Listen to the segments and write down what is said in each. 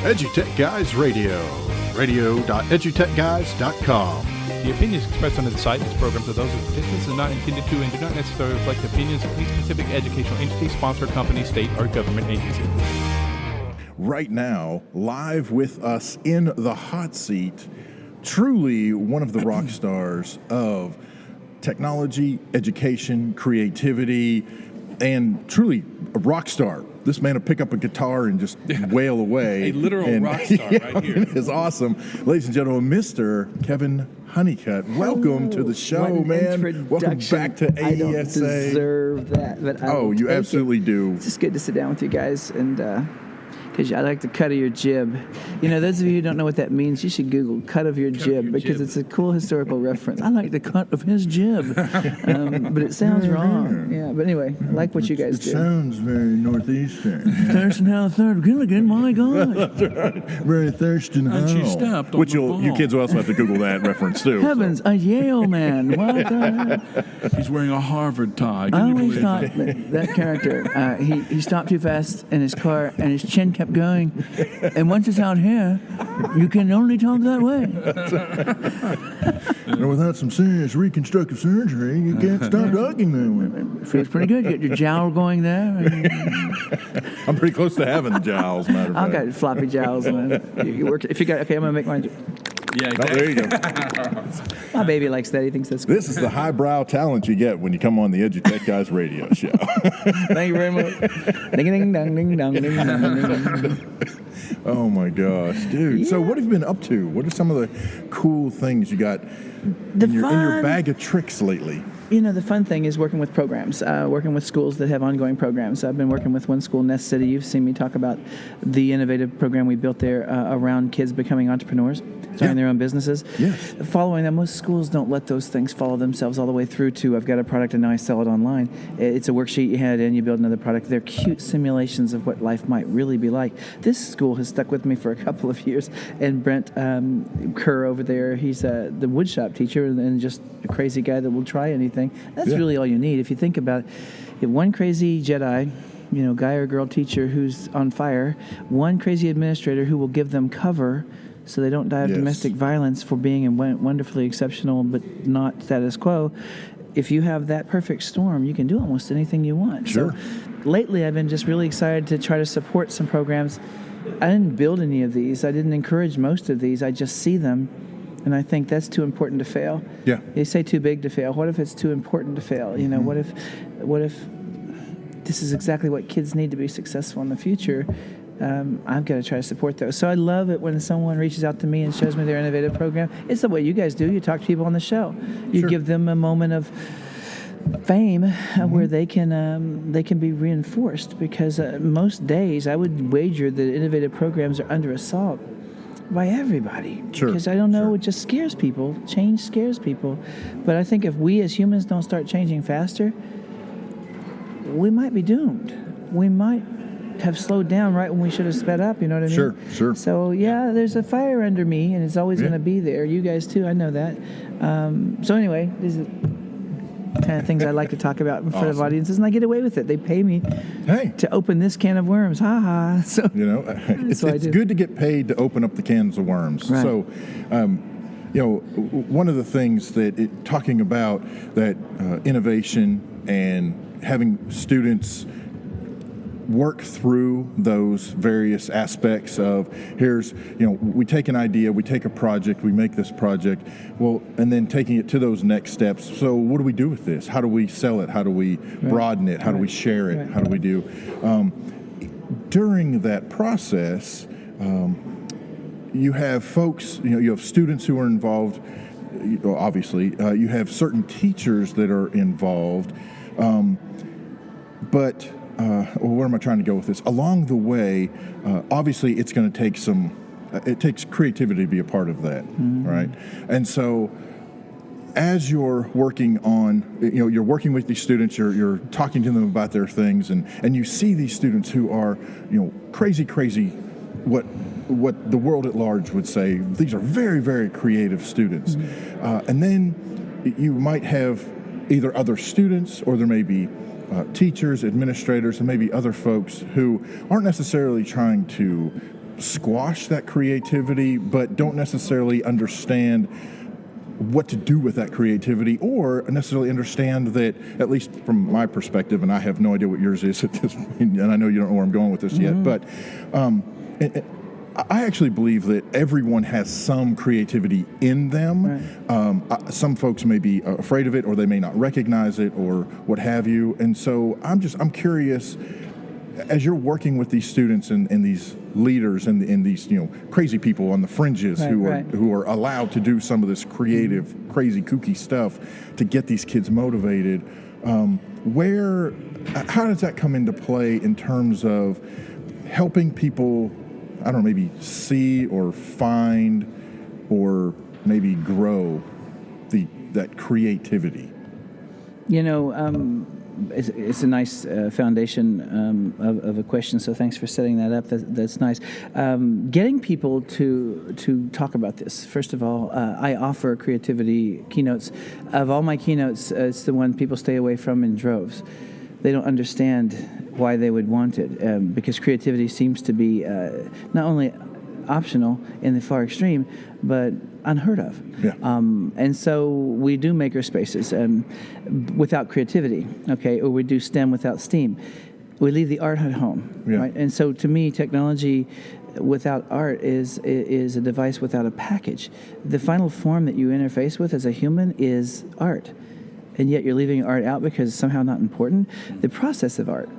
EduTechGuys Radio, radio.edutechguys.com. The opinions expressed under the site and its programs are those of participants and not intended to and do not necessarily reflect the opinions of any specific educational entity, sponsor, company, state, or government agency. Right now, live with us in the hot seat, truly one of the rock stars of technology, education, creativity, and truly a rock star. This man will pick up a guitar and just wail away. A literal rock star right here. It is awesome. Ladies and gentlemen, Mr. KevinHoneycutt, welcome to the show, man. Welcome back to AESA. I don't deserve that, but you absolutely do. It's just good to sit down with you guys, and because I like the cut of your jib. You know, those of you who don't know what that means, you should Google cut of your jib, because it's a cool historical reference. I like the cut of his jib, but it sounds wrong. Yeah, but anyway, I like what you guys do. It sounds very northeastern. Thurston Howell Third Gilligan, my gosh. Very Thurston Howell. And she stepped on Which the you kids will also have to Google that reference too. Heavens, a Yale man. What the heck? He's wearing a Harvard tie. I always thought that character, he stopped too fast in his car and his chin kept going. And once it's out here, you can only talk that way. And without some serious reconstructive surgery, you can't stop talking that way. Feels pretty good. Get your jowl going there. I'm pretty close to having the jowls, matter of fact. I've got floppy jowls. You work. If you got, okay, I'm gonna make mine. Yeah, exactly. Oh, there you go. My baby likes that. He thinks that's good. This is the highbrow talent you get when you come on the EduTechGuys radio show. Thank you very much. Ding ding dong ding dong ding dong ding. Oh my gosh, dude! Yeah. So what have you been up to? What are some of the cool things you got in your bag of tricks lately? You know, the fun thing is working with programs, working with schools that have ongoing programs. I've been working with one school, Nest City. You've seen me talk about the innovative program we built there around kids becoming entrepreneurs, starting their own businesses. Yes. Following that, most schools don't let those things follow themselves all the way through to, I've got a product and now I sell it online. It's a worksheet, you hand it in, you build another product. They're cute simulations of what life might really be like. This school has stuck with me for a couple of years. And Brent Kerr over there, he's the woodshop teacher and just a crazy guy that will try anything. That's really all you need. If you think about it, one crazy Jedi, guy or girl teacher who's on fire, one crazy administrator who will give them cover so they don't die of domestic violence for being wonderfully exceptional but not status quo. If you have that perfect storm, you can do almost anything you want. Sure. So lately I've been just really excited to try to support some programs. I didn't build any of these. I didn't encourage most of these. I just see them. And I think that's too important to fail. Yeah. They say too big to fail. What if it's too important to fail? What if this is exactly what kids need to be successful in the future? I've got to try to support those. So I love it when someone reaches out to me and shows me their innovative program. It's the way you guys do. You talk to people on the show. You give them a moment of fame where they can be reinforced, because most days I would wager that innovative programs are under assault by everybody. Sure. Because I don't know, it just scares people. Change scares people. But I think if we as humans don't start changing faster, we might be doomed. We might have slowed down right when we should have sped up, you know what I mean? Sure. So, there's a fire under me, and it's always going to be there. You guys, too, I know that. So anyway, these are kind of things I like to talk about in front of audiences, and I get away with it. They pay me to open this can of worms. Ha ha. So, it's good to get paid to open up the cans of worms. Right. So, one of the things that talking about that innovation and having students work through those various aspects of we take an idea, we take a project, we make this project, and then taking it to those next steps. So what do we do with this? How do we sell it? How do we broaden it? How do we share it? How do we do? During that process, you have folks, you have students who are involved, obviously, you have certain teachers that are involved, but where am I trying to go with this? Along the way, obviously, it's going to take it takes creativity to be a part of that, right? And so, as you're working on, you're working with these students, you're talking to them about their things, and you see these students who are, crazy, what the world at large would say, these are very, very creative students. And then you might have either other students, or there may be teachers, administrators, and maybe other folks who aren't necessarily trying to squash that creativity, but don't necessarily understand what to do with that creativity, or necessarily understand that, at least from my perspective, and I have no idea what yours is at this point, and I know you don't know where I'm going with this yet, but I actually believe that everyone has some creativity in them. Right. Some folks may be afraid of it, or they may not recognize it, or what have you. And so I'm curious, as you're working with these students and these leaders and these crazy people on the fringes who are allowed to do some of this creative, crazy, kooky stuff to get these kids motivated, how does that come into play in terms of helping people, I don't know, maybe see or find or maybe grow that creativity? It's a nice foundation of a question, so thanks for setting that up. That's nice. Getting people to talk about this. First of all, I offer creativity keynotes. Of all my keynotes, it's the one people stay away from in droves. They don't understand why they would want it, because creativity seems to be not only optional in the far extreme, but unheard of. Yeah. And so we do maker spaces without creativity, okay, or we do STEM without STEAM. We leave the art at home, right? And so to me, technology without art is a device without a package. The final form that you interface with as a human is art, and yet you're leaving art out because it's somehow not important. The process of art.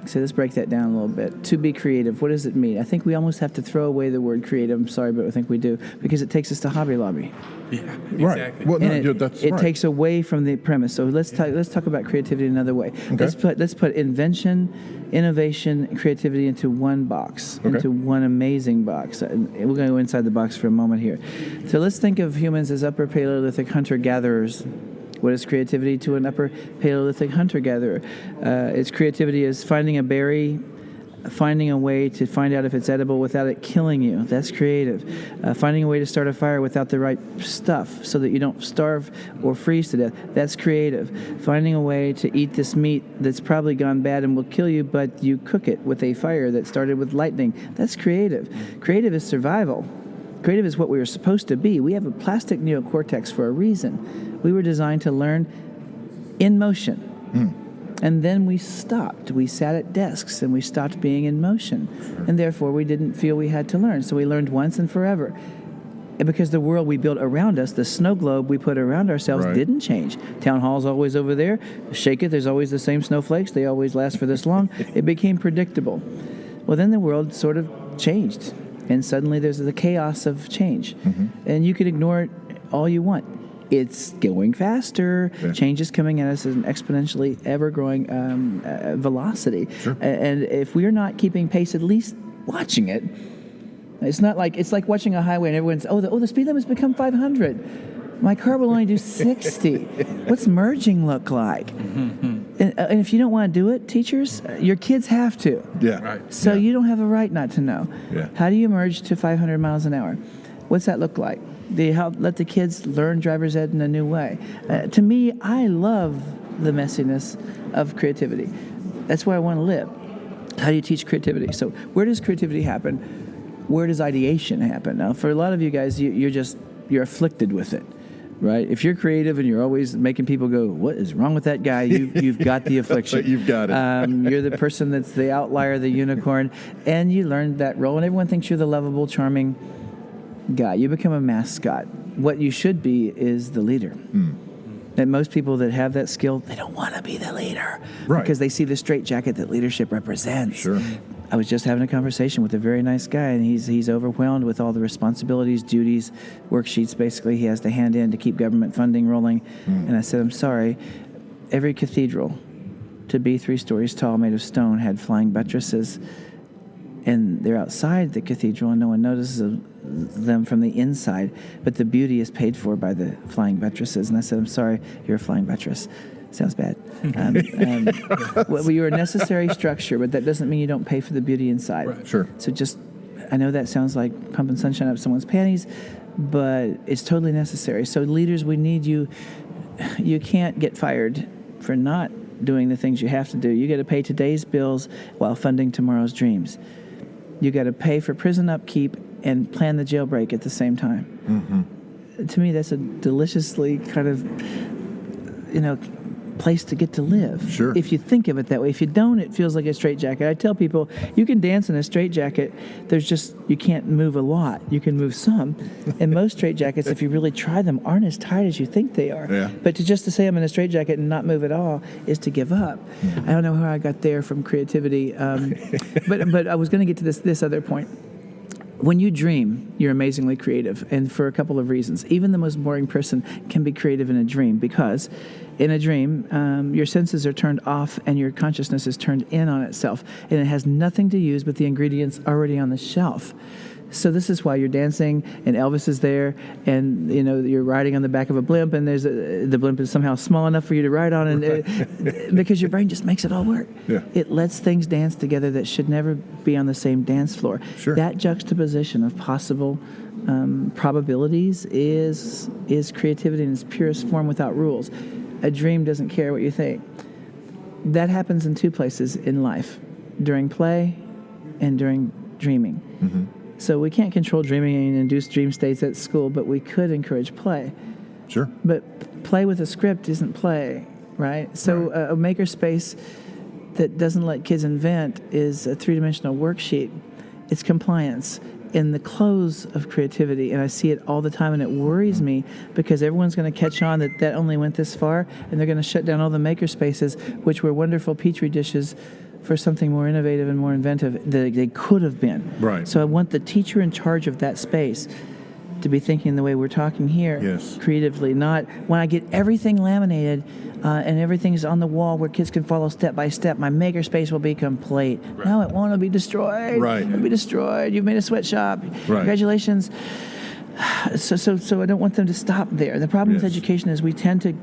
So let's break that down a little bit. To be creative, what does it mean? I think we almost have to throw away the word creative. I'm sorry, but I think we do, because it takes us to Hobby Lobby. Yeah, exactly. Right. Well, it takes away from the premise. So let's talk about creativity another way. Okay. Let's put invention, innovation, creativity into one box, into one amazing box. And we're going to go inside the box for a moment here. So let's think of humans as upper Paleolithic hunter-gatherers. What is creativity to an upper Paleolithic hunter-gatherer? Its creativity is finding a berry, finding a way to find out if it's edible without it killing you. That's creative. Finding a way to start a fire without the right stuff so that you don't starve or freeze to death. That's creative. Finding a way to eat this meat that's probably gone bad and will kill you, but you cook it with a fire that started with lightning. That's creative. Creative is survival. Creative is what we were supposed to be. We have a plastic neocortex for a reason. We were designed to learn in motion. And then we stopped. We sat at desks and we stopped being in motion. And therefore we didn't feel we had to learn. So we learned once and forever. And because the world we built around us, the snow globe we put around ourselves didn't change. Town hall's always over there. Shake it, there's always the same snowflakes. They always last for this long. It became predictable. Well, then the world sort of changed. And suddenly there's the chaos of change. And you can ignore it all you want. It's going faster. Yeah. Change is coming at us at an exponentially ever-growing velocity. And if we're not keeping pace, at least watching it, it's like watching a highway and everyone's, the speed limit's become 500. My car will only do 60. What's merging look like? And if you don't want to do it, teachers, your kids have to. Yeah. Right. So you don't have a right not to know. Yeah. How do you merge to 500 miles an hour? What's that look like? Do you let the kids learn driver's ed in a new way? To me, I love the messiness of creativity. That's where I want to live. How do you teach creativity? So where does creativity happen? Where does ideation happen? Now, for a lot of you guys, you're afflicted with it. Right? If you're creative and you're always making people go, what is wrong with that guy? You've got the affliction. You've got it. You're the person that's the outlier, the unicorn, and you learned that role, and everyone thinks you're the lovable, charming guy. You become a mascot. What you should be is the leader. And most people that have that skill, they don't want to be the leader. Right. Because they see the straitjacket that leadership represents. Sure. I was just having a conversation with a very nice guy, and he's overwhelmed with all the responsibilities, duties, worksheets, basically, he has to hand in to keep government funding rolling. And I said, I'm sorry, every cathedral to be 3 stories tall, made of stone, had flying buttresses, and they're outside the cathedral, and no one notices them from the inside, but the beauty is paid for by the flying buttresses. And I said, I'm sorry, you're a flying buttress. Sounds bad. Well, you're a necessary structure, but that doesn't mean you don't pay for the beauty inside. Right. Sure. So I know that sounds like pumping sunshine up someone's panties, but it's totally necessary. So leaders, we need you. You can't get fired for not doing the things you have to do. You got to pay today's bills while funding tomorrow's dreams. You got to pay for prison upkeep and plan the jailbreak at the same time. To me, that's a deliciously kind of, place to get to live. Sure. If you think of it that way. If you don't, it feels like a straitjacket. I tell people, you can dance in a straitjacket. You can't move a lot. You can move some. And most straitjackets, if you really try them, aren't as tight as you think they are. Yeah. But to say I'm in a straitjacket and not move at all is to give up. I don't know how I got there from creativity. But I was going to get to this other point. When you dream, you're amazingly creative, and for a couple of reasons. Even the most boring person can be creative in a dream, because in a dream, your senses are turned off and your consciousness is turned in on itself, and it has nothing to use but the ingredients already on the shelf. So this is why you're dancing, and Elvis is there, and you're riding on the back of a blimp, and the blimp is somehow small enough for you to ride on, and because your brain just makes it all work. Yeah. It lets things dance together that should never be on the same dance floor. Sure. That juxtaposition of possible probabilities is creativity in its purest form, without rules. A dream doesn't care what you think. That happens in two places in life: during play and during dreaming. So we can't control dreaming and induce dream states at school, but we could encourage play. Sure. But play with a script isn't play, right? So a makerspace that doesn't let kids invent is a three-dimensional worksheet. It's compliance in the close of creativity, and I see it all the time, and it worries me because everyone's going to catch on that only went this far, and they're going to shut down all the makerspaces, which were wonderful petri dishes for something more innovative and more inventive that they could have been. Right. So I want the teacher in charge of that space to be thinking the way we're talking here, Yes. creatively, not when I get everything laminated and everything's on the wall where kids can follow step by step, my makerspace will be complete. Right. No, it won't. It'll be destroyed. Right. It'll be destroyed. You've made a sweatshop. Right. Congratulations. So I don't want them to stop there. The problem with Yes. education is we tend to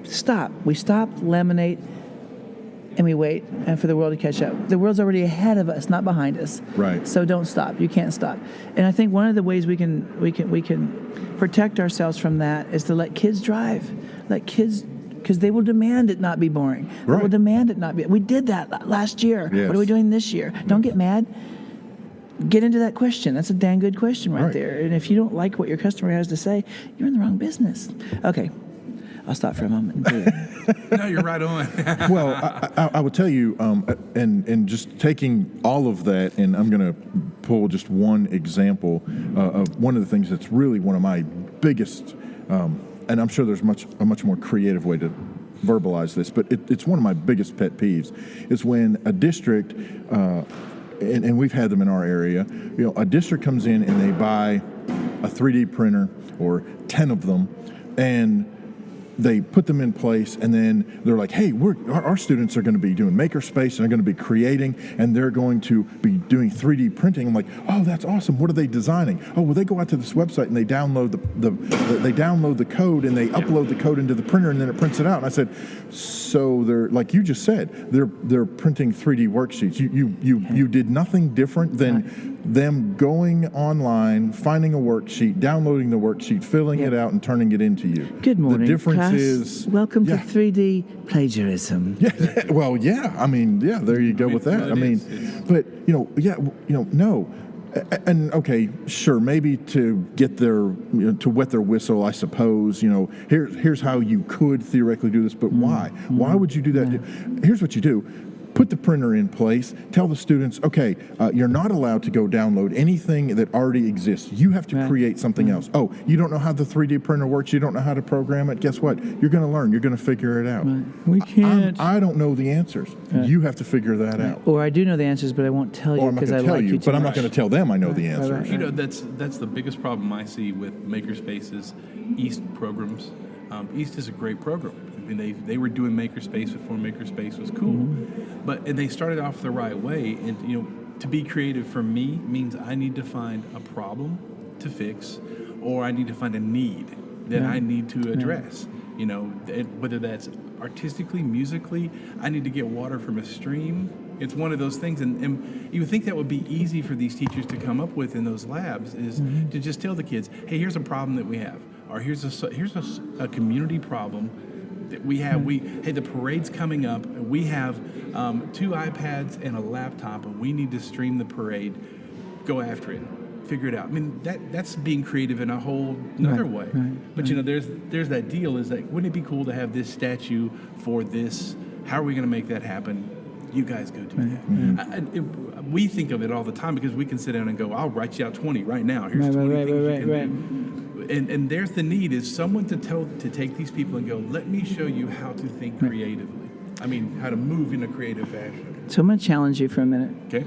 stop. We stop, laminate, and we wait for the world to catch up. The world's already ahead of us, not behind us. Right. So don't stop. You can't stop. And I think one of the ways we can protect ourselves from that is to let kids drive. Let kids, because they will demand it not be boring. They will Right. demand it not be. We did that last year. Yes. What are we doing this year? Don't get mad. Get into that question. That's a dang good question right Right. there. And if you don't like what your customer has to say, you're in the wrong business. Okay. I'll stop for a moment. No, you're right on. Well, I would tell you, and just taking all of that, and I'm going to pull just one example of one of the things that's really one of my biggest, and I'm sure there's a much more creative way to verbalize this, but it's one of my biggest pet peeves, is when a district, and we've had them in our area, a district comes in and they buy a 3D printer or 10 of them, and they put them in place, and then they're like, hey, our students are going to be doing makerspace, and they're going to be creating, and they're going to be doing 3D printing. I'm like, oh, that's awesome. What are they designing? Oh, well, they go out to this website and they download they download the code, and they upload the code into the printer, and then it prints it out. And I said, so they're, like you just said, they're printing 3D worksheets. You did nothing different than them going online, finding a worksheet, downloading the worksheet, filling it out, and turning it into you. Good morning, The difference class. is... Welcome yeah. to 3D plagiarism. Yeah, well, yeah. I mean, yeah, there you go with that. I mean, but, no. And, okay, sure, maybe to get to wet their whistle, I suppose, here's how you could theoretically do this, but why? Why would you do that? Yeah. Here's what you do. Put the printer in place. Tell the students, okay, you're not allowed to go download anything that already exists. You have to create something else. Oh, you don't know how the 3D printer works. You don't know how to program it. Guess what? You're going to learn. You're going to figure it out. Right. We can't. I don't know the answers. You have to figure that out. Or I do know the answers, but I won't tell you Or I'm not because going I to tell like you, you too but I'm much. not going to tell them I know the answers. Right. That's the biggest problem I see with makerspaces, East programs. East is a great program. I mean, they were doing makerspace before makerspace was cool, and they started off the right way. And to be creative for me means I need to find a problem to fix, or I need to find a need that I need to address. Whether that's artistically, musically, I need to get water from a stream. It's one of those things, and you would think that would be easy for these teachers to come up with in those labs, is to just tell the kids, hey, here's a problem that we have, or here's a community problem that we have. Hey, the parade's coming up, and we have 2 iPads and a laptop, and we need to stream the parade. go after it. Figure it out. I mean, that's being creative in a whole another way. But there's that deal is like, wouldn't it be cool to have this statue for this? How are we going to make that happen? You guys go do that. We think of it all the time because we can sit down and go, I'll write you out 20 right now. Here's 20 things you can do. And there's the need is someone to take these people and go, let me show you how to think creatively. I mean, how to move in a creative fashion. So I'm going to challenge you for a minute. Okay.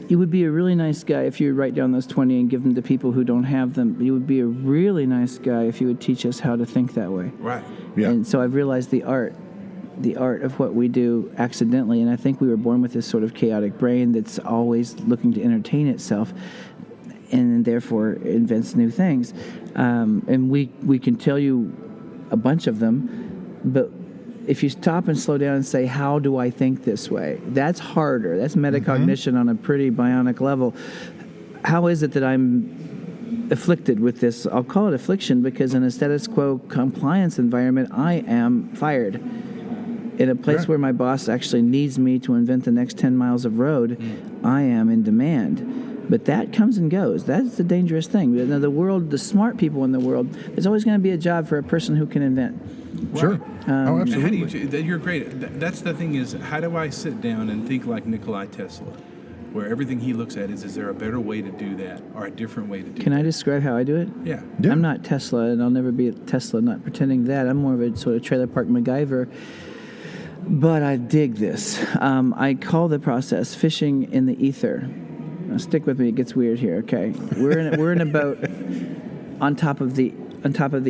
You would be a really nice guy if you would write down those 20 and give them to people who don't have them. You would be a really nice guy if you would teach us how to think that way. Right. Yeah. And so I've realized the art of what we do accidentally, and I think we were born with this sort of chaotic brain that's always looking to entertain itself and therefore invents new things. And we can tell you a bunch of them, but if you stop and slow down and say, how do I think this way? That's harder. That's metacognition on a pretty bionic level. How is it that I'm afflicted with this? I'll call it affliction because in a status quo compliance environment, I am fired. In a place where my boss actually needs me to invent the next 10 miles of road, I am in demand. But that comes and goes. That's the dangerous thing. Now, the world, the smart people in the world, there's always going to be a job for a person who can invent. Sure. How Absolutely. do you're great. That's the thing is, how do I sit down and think like Nikola Tesla, where everything he looks at is there a better way to do that or a different way to do that? Can I describe how I do it? Yeah. I'm not Tesla, and I'll never be a Tesla, not pretending that. I'm more of a sort of trailer park MacGyver. But I dig this. I call the process fishing in the ether. Now stick with me; it gets weird here. Okay, we're in a boat on top of the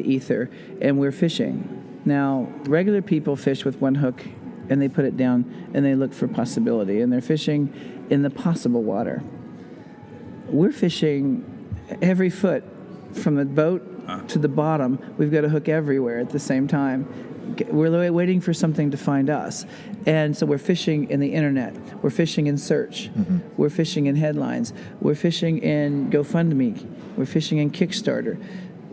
ether, and we're fishing. Now, regular people fish with one hook, and they put it down, and they look for possibility, and they're fishing in the possible water. We're fishing every foot from the boat to the bottom. We've got a hook everywhere at the same time. We're waiting for something to find us. And so we're fishing in the internet. We're fishing in search. We're fishing in headlines. We're fishing in GoFundMe. We're fishing in Kickstarter.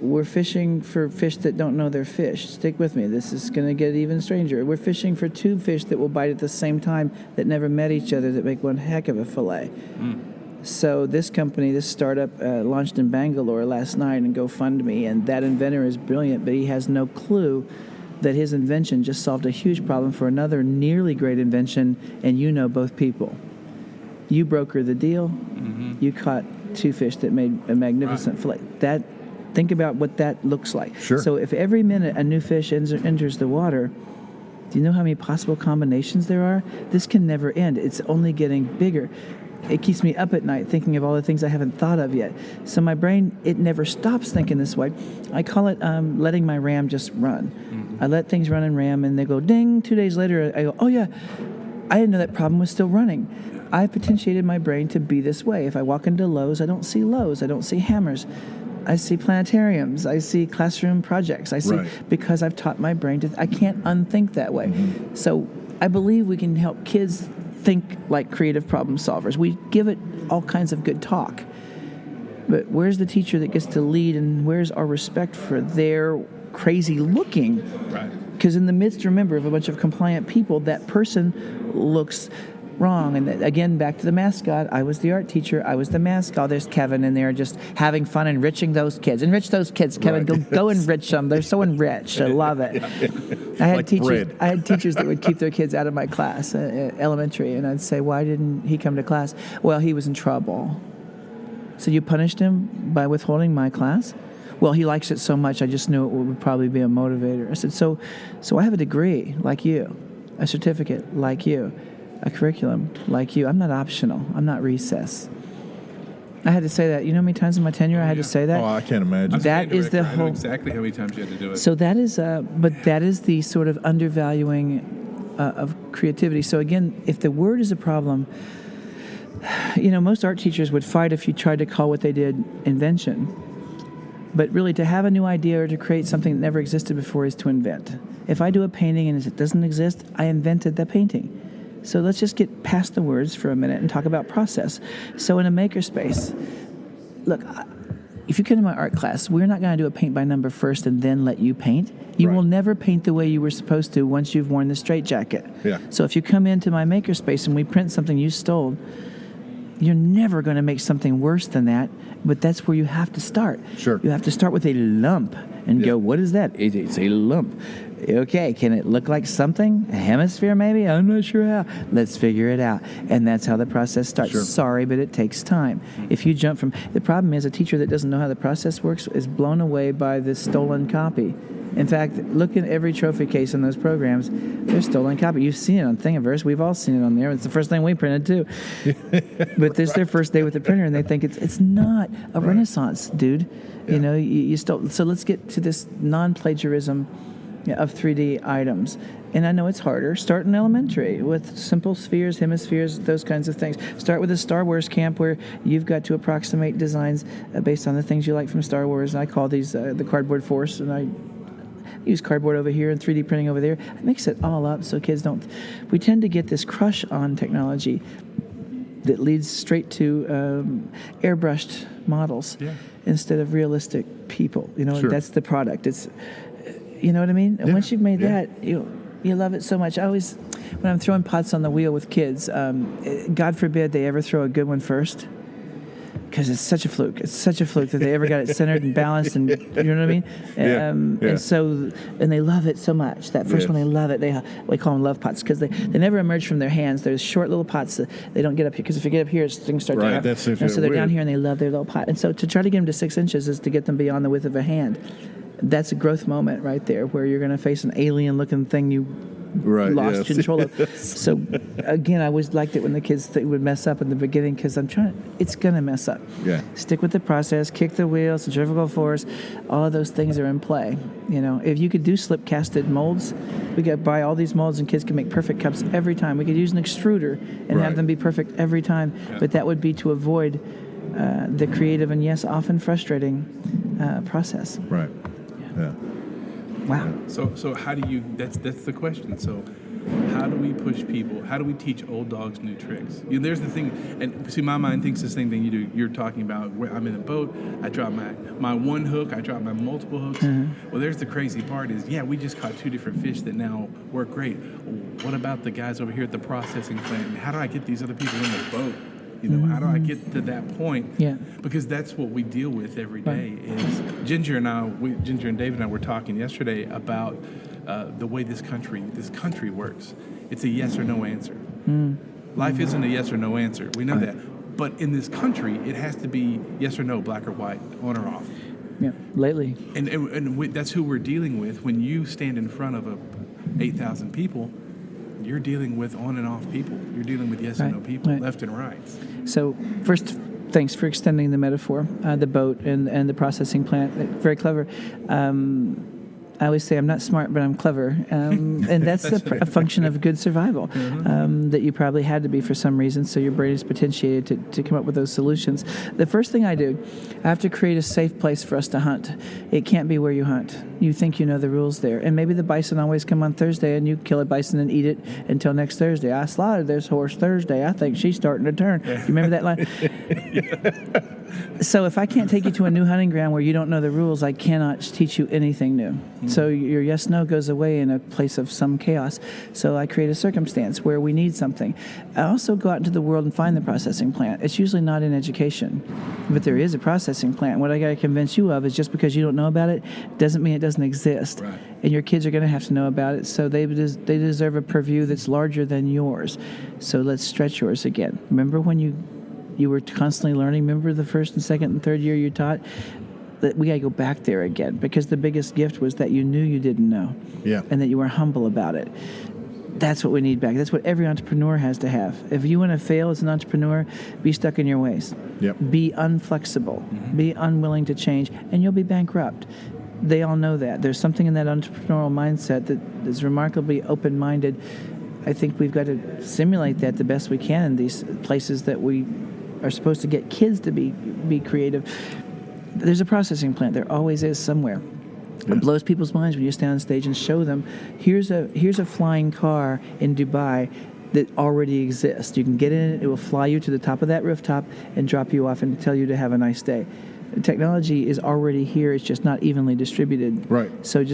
We're fishing for fish that don't know they're fish. Stick with me. This is going to get even stranger. We're fishing for tube fish that will bite at the same time that never met each other that make one heck of a fillet. So this company, this startup, launched in Bangalore last night in GoFundMe, and that inventor is brilliant, but he has no clue that his invention just solved a huge problem for another nearly great invention, and you know both people. You brokered the deal. You caught two fish that made a magnificent fillet. Think about what that looks like. Sure. So if every minute a new fish enters the water, do you know how many possible combinations there are? This can never end. It's only getting bigger. It keeps me up at night thinking of all the things I haven't thought of yet. So my brain, it never stops thinking this way. I call it letting my RAM just run. I let things run in RAM, and they go ding. 2 days later, I go, oh yeah, I didn't know that problem was still running. I've potentiated my brain to be this way. If I walk into Lowe's, I don't see Lowe's. I don't see hammers. I see planetariums. I see classroom projects. I see because I've taught my brain to. I can't unthink that way. So I believe we can help kids think like creative problem solvers. We give it all kinds of good talk. But where's the teacher that gets to lead, and where's our respect for their crazy looking? Right. Because in the midst, remember, of a bunch of compliant people, that person looks wrong. And again, back to the mascot. I was the art teacher. I was the mascot. There's Kevin in there just having fun, enriching those kids. Enrich those kids, Kevin. Go enrich them. They're so enriched. I love it. I had teachers that would keep their kids out of my class, elementary, and I'd say, why didn't he come to class? Well, he was in trouble. So you punished him by withholding my class? Well, he likes it so much, I just knew it would probably be a motivator. I said, so I have a degree like you, a certificate like you, a curriculum like you. I'm not optional. I'm not recess. I had to say that. You know how many times in my tenure I had to say that? Oh, I can't imagine. That is the I know whole. exactly how many times you had to do it. So that is, but that is the sort of undervaluing of creativity. So again, if the word is a problem, you know, most art teachers would fight if you tried to call what they did invention. But really, to have a new idea or to create something that never existed before is to invent. If I do a painting and it doesn't exist, I invented the painting. So let's just get past the words for a minute and talk about process. So in a makerspace, look, if you come to my art class, we're not going to do a paint by number first and then let you paint. You will never paint the way you were supposed to once you've worn the straitjacket. Yeah. So if you come into my makerspace and we print something you stole, You're never going to make something worse than that, but that's where you have to start. Sure. You have to start with a lump and Yeah. go, what is that? It's a lump. Okay, can it look like something? A hemisphere maybe? I'm not sure how. Let's figure it out. And that's how the process starts. Sure. Sorry, but it takes time. If you jump from... The problem is a teacher that doesn't know how the process works is blown away by the stolen copy. In fact, look at every trophy case in those programs. There's stolen copy. You've seen it on Thingiverse. We've all seen it on there. It's the first thing we printed, too. But this is their first day with the printer, and they think it's not a renaissance, dude. Yeah. You know, you still... So let's get to this non-plagiarism of 3D items. And I know it's harder. Start in elementary with simple spheres, hemispheres, those kinds of things. Start with a Star Wars camp where you've got to approximate designs based on the things you like from Star Wars. And I call these the cardboard force, and I use cardboard over here and 3D printing over there. I mix it all up so kids don't... We tend to get this crush on technology that leads straight to airbrushed models instead of realistic people. You know, Sure. that's the product. It's... You know what I mean? And once you've made that, you love it so much. I always, when I'm throwing pots on the wheel with kids, God forbid they ever throw a good one first, because it's such a fluke. It's such a fluke that they ever got it centered and balanced, and you know what I mean? And so, and they love it so much. That first one, they love it. We call them love pots because they never emerge from their hands. There's short little pots that they don't get up here, because if you get up here, things start to happen. That's And so they're down weird. here and they love their little pot. And so to try to get them to 6 inches is to get them beyond the width of a hand. That's a growth moment right there, where you're going to face an alien-looking thing you lost control of. So, again, I always liked it when the kids would mess up in the beginning, because it's going to mess up. Yeah. Stick with the process, kick the wheel, centrifugal force, all of those things are in play. You know, if you could do slip-casted molds, we could buy all these molds and kids can make perfect cups every time. We could use an extruder and have them be perfect every time, but that would be to avoid the creative and, yes, often frustrating process. Right. Yeah. Wow. So how do you? That's the question. So how do we push people? How do we teach old dogs new tricks? You know, there's the thing, and see, my mind thinks the same thing you do. You're talking about where I'm in a boat. I drop my one hook. I drop my multiple hooks. Well, there's the crazy part is, we just caught 2 different fish that now work great. What about the guys over here at the processing plant? And how do I get these other people in the boat? You know, how do I get to that point? Yeah. Because that's what we deal with every day. Is Ginger and David and I were talking yesterday about the way this country works. It's a yes or no answer. Life isn't a yes or no answer. We know that. But in this country, it has to be yes or no, black or white, on or off. Yeah. Lately. And that's who we're dealing with. When you stand in front of 8,000 people, you're dealing with on and off people. You're dealing with yes and no people, left and right. So first, thanks for extending the metaphor, the boat and the processing plant. Very clever. I always say I'm not smart, but I'm clever. And that's a function of good survival, that you probably had to be for some reason, so your brain is potentiated to come up with those solutions. The first thing I do, I have to create a safe place for us to hunt. It can't be where you hunt. You think you know the rules there. And maybe the bison always come on Thursday, and you kill a bison and eat it until next Thursday. I slaughtered this horse Thursday. I think she's starting to turn. You remember that line? So if I can't take you to a new hunting ground where you don't know the rules, I cannot teach you anything new. So your yes-no goes away in a place of some chaos. So I create a circumstance where we need something. I also go out into the world and find the processing plant. It's usually not in education, but there is a processing plant. What I got to convince you of is just because you don't know about it doesn't mean it doesn't exist. Right. And your kids are going to have to know about it, so they deserve a purview that's larger than yours. So let's stretch yours again. Remember when you were constantly learning? Remember the first and second and third year you taught? That we got to go back there again, because the biggest gift was that you knew you didn't know, and that you were humble about it. That's what we need back. That's what every entrepreneur has to have. If you want to fail as an entrepreneur, be stuck in your ways. Yep. Be unflexible. Be unwilling to change, and you'll be bankrupt. They all know that. There's something in that entrepreneurial mindset that is remarkably open-minded. I think we've got to simulate that the best we can in these places that we are supposed to get kids to be creative. There's a processing plant. There always is somewhere. It blows people's minds when you stand on stage and show them, here's a flying car in Dubai that already exists. You can get in it. It will fly you to the top of that rooftop and drop you off and tell you to have a nice day. Technology is already here. It's just not evenly distributed. Right. So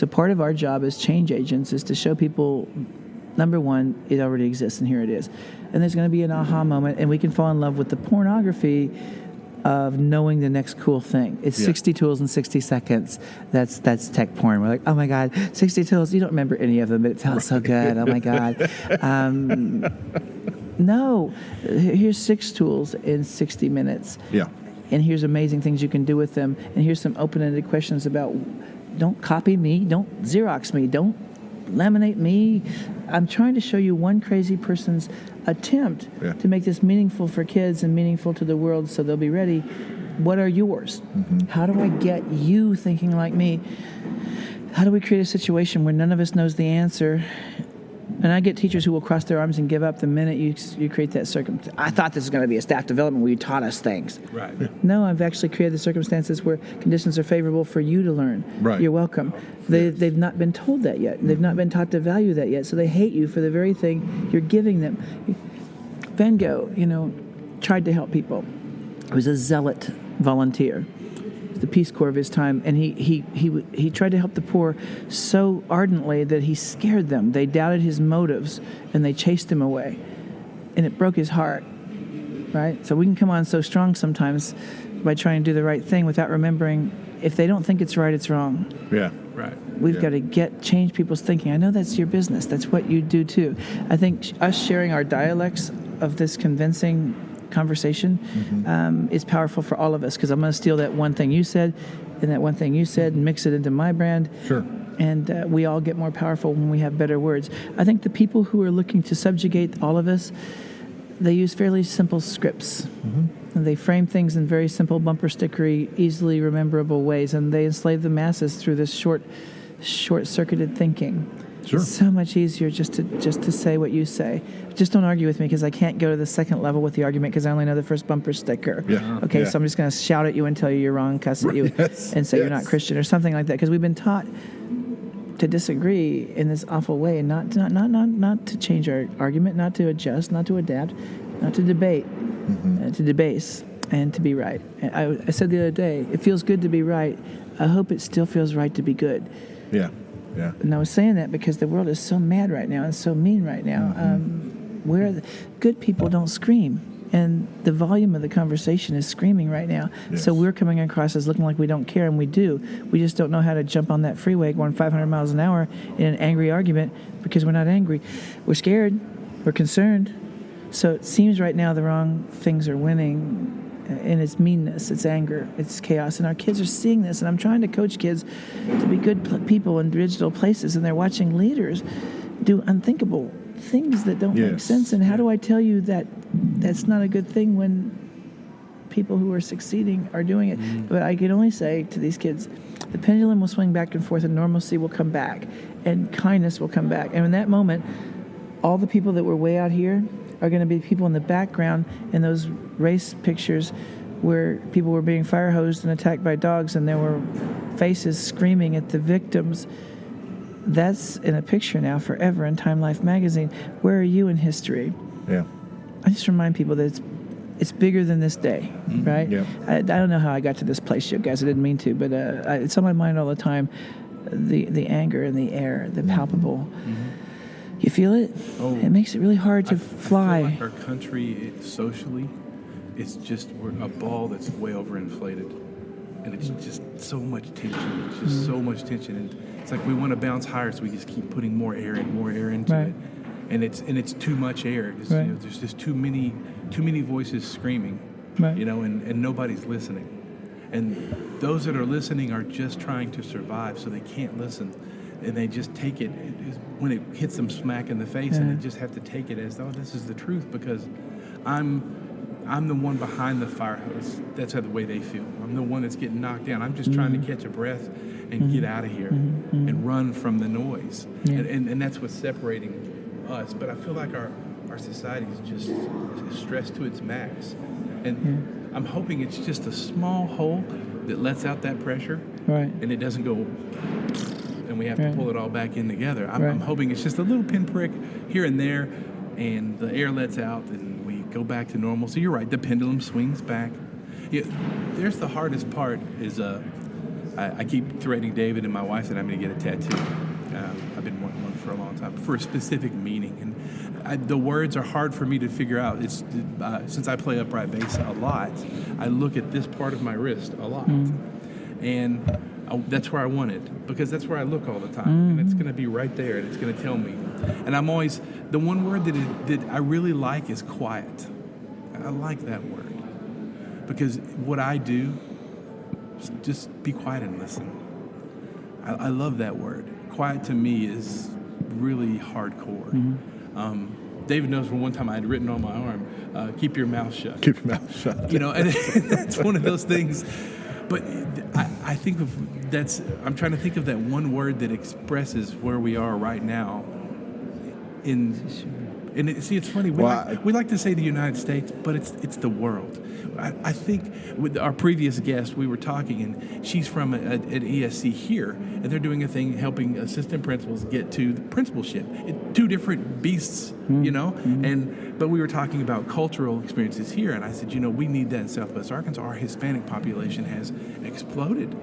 part of our job as change agents is to show people Number one, it already exists, and here it is. And there's going to be an aha moment, and we can fall in love with the pornography of knowing the next cool thing. It's 60 tools in 60 seconds. That's tech porn. We're like, oh my God, 60 tools. You don't remember any of them, but it sounds so good. Oh my God. No, here's 6 tools in 60 minutes. Yeah. And here's amazing things you can do with them. And here's some open-ended questions about, don't copy me, don't Xerox me, don't laminate me. I'm trying to show you one crazy person's attempt to make this meaningful for kids and meaningful to the world so they'll be ready. What are yours? How do I get you thinking like me? How do we create a situation where none of us knows the answer? And I get teachers who will cross their arms and give up the minute you create that circumstance. I thought this was going to be a staff development where you taught us things. Right. No, I've actually created the circumstances where conditions are favorable for you to learn. Right. You're welcome. They've not been told that yet. They've not been taught to value that yet. So they hate you for the very thing you're giving them. Van Gogh, tried to help people. He was a zealot volunteer, the Peace Corps of his time, and he tried to help the poor so ardently that he scared them. They doubted his motives, and they chased him away, and it broke his heart. Right? So we can come on so strong sometimes by trying to do the right thing without remembering if they don't think it's right, it's wrong. Yeah. Right. We've got to change people's thinking. I know that's your business. That's what you do too. I think us sharing our dialects of this convincing conversation is powerful for all of us, because I'm going to steal that one thing you said and that one thing you said and mix it into my brand. Sure. And we all get more powerful when we have better words. I think the people who are looking to subjugate all of us, they use fairly simple scripts. And they frame things in very simple, bumper stickery, easily rememberable ways, and they enslave the masses through this short-circuited thinking. Sure. It's so much easier just to say what you say. Just don't argue with me, because I can't go to the second level with the argument because I only know the first bumper sticker. Yeah. Okay, Yeah. so I'm just going to shout at you and tell you you're wrong, cuss at you, and say you're not Christian or something like that, because we've been taught to disagree in this awful way, and not to change our argument, not to adjust, not to adapt, not to debate, to debase, and to be right. And I said the other day, it feels good to be right. I hope it still feels right to be good. Yeah. Yeah. And I was saying that because the world is so mad right now and so mean right now. Where the good people don't scream, and the volume of the conversation is screaming right now. Yes. So we're coming across as looking like we don't care, and we do. We just don't know how to jump on that freeway going 500 miles an hour in an angry argument, because we're not angry. We're scared. We're concerned. So it seems right now the wrong things are winning. And it's meanness, it's anger, it's chaos. And our kids are seeing this. And I'm trying to coach kids to be good people in digital places. And they're watching leaders do unthinkable things that don't make sense. And how do I tell you that that's not a good thing when people who are succeeding are doing it? But I can only say to these kids, the pendulum will swing back and forth, and normalcy will come back, and kindness will come back. And in that moment, all the people that were way out here are going to be people in the background in those race pictures where people were being fire hosed and attacked by dogs, and there were faces screaming at the victims. That's in a picture now forever in Time Life magazine. Where are you in history? Yeah. I just remind people that it's bigger than this day, right? Yeah. I don't know how I got to this place, you guys. I didn't mean to, but it's on my mind all the time. The anger in the air, the palpable. You feel it? Oh, it makes it really hard to fly. I feel like our country socially, we're a ball that's way overinflated, and it's just so much tension. It's just so much tension, and it's like we want to bounce higher, so we just keep putting more air into it, and it's too much air. There's just too many voices screaming, and nobody's listening, and those that are listening are just trying to survive, so they can't listen. And they just take it when it hits them smack in the face, and they just have to take it as, this is the truth, because I'm the one behind the fire hose. That's how the way they feel. I'm the one that's getting knocked down. I'm just trying to catch a breath and get out of here and run from the noise. And that's what's separating us. But I feel like our society is just stressed to its max. And I'm hoping it's just a small hole that lets out that pressure, and it doesn't go, and we have to pull it all back in together. I'm hoping it's just a little pinprick here and there, and the air lets out, and we go back to normal. So you're right, the pendulum swings back. There's the hardest part is I keep threatening David and my wife that I'm going to get a tattoo. I've been wanting one for a long time for a specific meaning, and the words are hard for me to figure out. It's since I play upright bass a lot, I look at this part of my wrist a lot, and that's where I want it, because that's where I look all the time, and it's going to be right there, and it's going to tell me. And I'm always, the one word that I really like is quiet. I like that word, because what I do is just be quiet and listen. I love that word. Quiet to me is really hardcore. David knows from one time I had written on my arm, keep your mouth shut. Keep your mouth shut. You know, and that's one of those things. But I think I'm trying to think of that one word that expresses where we are right now. See, it's funny. We like to say the United States, but it's the world. I think with our previous guest, we were talking, and she's from an ESC here, and they're doing a thing helping assistant principals get to the principalship. Two different beasts, you know. But we were talking about cultural experiences here, and I said, we need that in Southwest Arkansas. Our Hispanic population has exploded,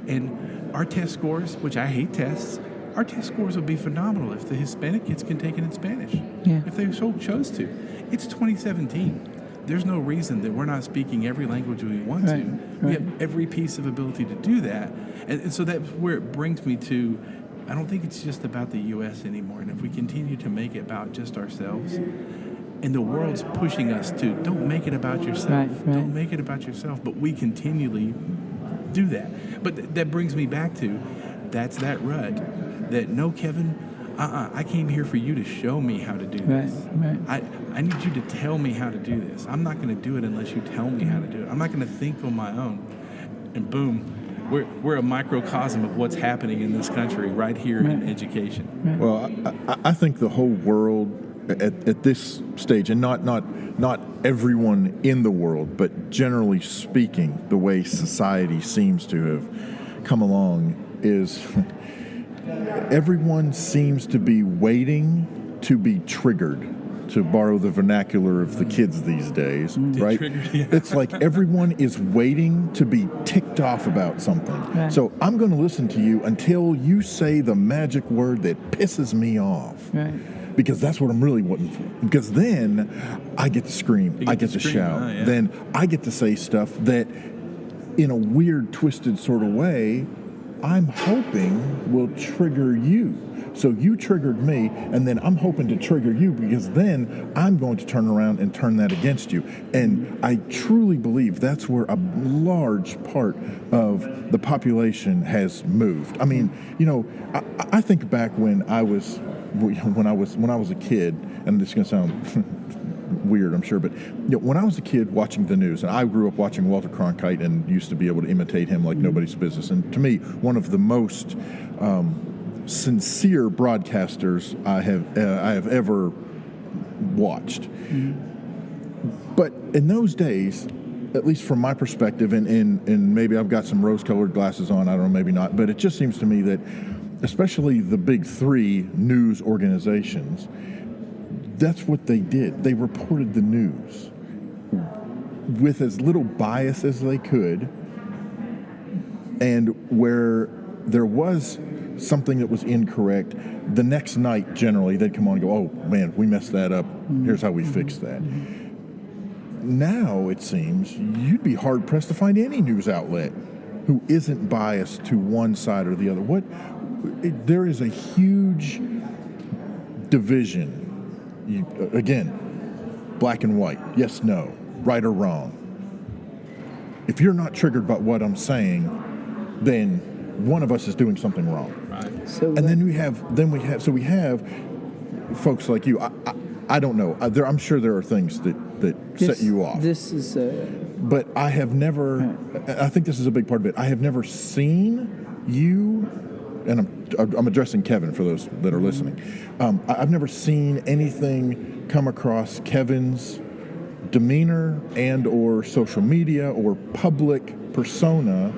and our test scores, which I hate tests. Our test scores would be phenomenal if the Hispanic kids can take it in Spanish, if they so chose to. It's 2017. There's no reason that we're not speaking every language we want to. We have every piece of ability to do that. And so that's where it brings me to, I don't think it's just about the U.S. anymore. And if we continue to make it about just ourselves, and the world's pushing us to, don't make it about yourself. Don't make it about yourself. But we continually do that. But that brings me back to, that's that rut. That, no, Kevin, I came here for you to show me how to do this. I need you to tell me how to do this. I'm not going to do it unless you tell me how to do it. I'm not going to think on my own. And boom, we're a microcosm of what's happening in this country right here in education. Well, I think the whole world at this stage, and not everyone in the world, but generally speaking, the way society seems to have come along is everyone seems to be waiting to be triggered, to borrow the vernacular of the kids these days, right? It's like everyone is waiting to be ticked off about something. So I'm going to listen to you until you say the magic word that pisses me off. Because that's what I'm really wanting for. Because then I get to scream, I get to shout. Then I get to say stuff that, in a weird, twisted sort of way, I'm hoping will trigger you. So you triggered me, and then I'm hoping to trigger you, because then I'm going to turn around and turn that against you. And I truly believe that's where a large part of the population has moved. I mean, I think back when I was a kid, and this is going to sound weird, I'm sure, but when I was a kid watching the news, and I grew up watching Walter Cronkite and used to be able to imitate him like nobody's business, and to me, one of the most sincere broadcasters I have ever watched. But in those days, at least from my perspective, and maybe I've got some rose-colored glasses on, I don't know, maybe not, but it just seems to me that especially the big three news organizations, that's what they did. They reported the news with as little bias as they could, and where there was something that was incorrect, the next night generally they'd come on and go, oh man, we messed that up, here's how we fix that. Now it seems you'd be hard pressed to find any news outlet who isn't biased to one side or the other. There is a huge division. Again, black and white, yes, no, right or wrong. If you're not triggered by what I'm saying, then one of us is doing something wrong. And we have folks like you. I don't know. I'm sure there are things that set you off. But I have never. I think this is a big part of it. I have never seen you. And I'm addressing Kevin for those that are listening. I've never seen anything come across Kevin's demeanor and or social media or public persona